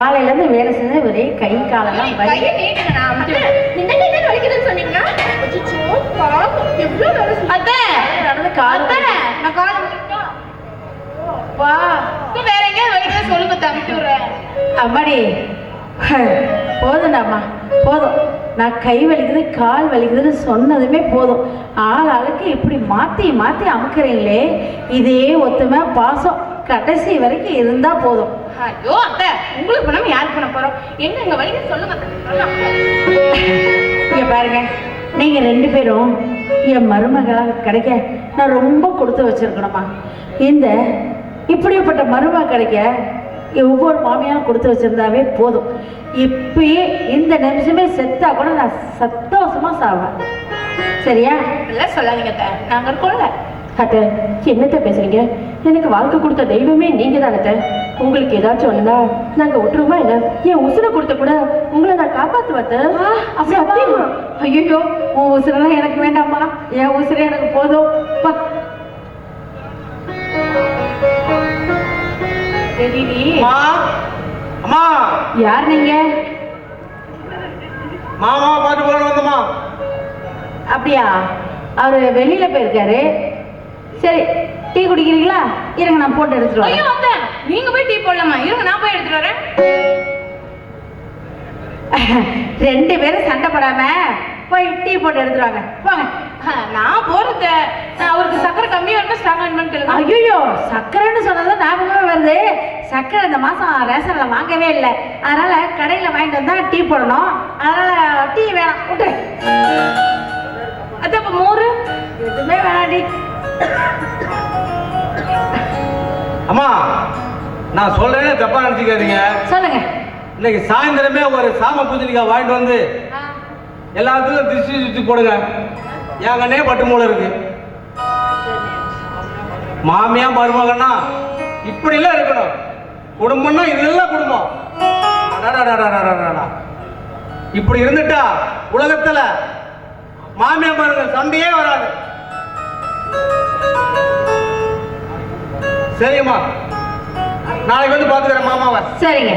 காலையில இருந்து வேலை செஞ்சு ஒரே கை காலெல்லாம் அம்மாடி போதும்டாம்மா போதும். நான் கை வலிக்குது கால் வலிக்குதுன்னு சொன்னதுமே போதும். ஆளுக்கு இப்படி மாற்றி மாற்றி அமுக்குறீங்களே, இதே ஒத்துமை பாசம் கடைசி வரைக்கும் இருந்தா போதும். ஐயோ அத்தை, உங்களுக்கு பண்ணாம யாருக்கு பண்ண போறோம்? எங்க வழியை சொல்லுங்க. இங்க பாருங்க, நீங்க ரெண்டு பேரும் என் மருமகளாக கிடைக்க நான் ரொம்ப கொடுத்து வச்சிருக்கணுமா. இந்த இப்படிப்பட்ட மருமக கிடைக்க ஒவ்வொரு மாமியாரும் கொடுத்து வச்சிருந்தாவே போதும். இப்பயே இந்த நிமிஷமே செத்தா கூட நான் சந்தோஷமா சாவேன். சரியா? எல்லாம் சொல்லாதீங்க அத்தை, நாங்க இருக்கோம்ல. அத்தை, என்னத்தை பேசுறீங்க? எனக்கு வாழ்க்கை கொடுத்த தெய்வமே நீங்க தானே. உங்களுக்கு ஏதாச்சும் ஒண்ணுனா நாங்க விட்டுருமா என்ன? என் உசுரை கொடுத்த கூட உங்களை நான் காப்பாத்துவேன். ஐயோ, உன் உசுரெல்லாம் எனக்கு வேண்டாம்மா, என் உசுரே எனக்கு போதும். யார் நீங்க? மாமா பாட்டு போல வந்தமா. அப்படியா? அவரு வெளியில போயிருக்காரு. சரி, டீ குடிக்கிறீங்களா? இருங்க, நான் போட்டு எடுத்துட்டு வரேன். ஐயோ அத்தை, நீங்க போய் டீ போடலாமா? இருங்க, நான் போய் எடுத்துட்டு வரேன். ரெண்டு பேரும் சண்டை போடாம போய் டீ போட்டு எடுத்துருவாங்க. போங்க. நான் போறத அவருக்கு சக்கரை கம்மியா வேணுமா ஸ்ட்ராங்கா வேணுமான்னு கேளுங்க. ஐயோ, சக்கரைன்னு சொன்னது ஞாபகமே வருது. சக்கரை இந்த மாசம் ரேஷன்ல வாங்கவே இல்லை, அதனால கடையில வாங்கிட்டு வந்தா டீ போடணும். அதனால டீ வேணாம், விட்டு. அது அப்ப மோரு எதுவுமே வேணாம். டீ அம்மா, நான் சொல்றேன்னு தப்பா நினைச்சுக்காதீங்க. சொல்லுங்க. இன்னைக்கு சாயந்தரமே ஒரு சாம பூஜனிக்காய் வாங்கிட்டு வந்து எல்லாத்துக்கும் திருஷ்டி சுத்தி போடுங்க. என் கண்ணே பட்டு மூளை இருக்கு. மாமியா மருமகன்னா இப்படி எல்லாம் இருக்கணும். குடும்பம்னா இதெல்லாம் குடும்பம். இப்படி இருந்துட்டா உலகத்துல மாமியா மருமக சண்டையே வராது. சரிம்மா, நாளைக்கு வந்து பாத்துக்கிறேன் மாமாவை. சரிங்க.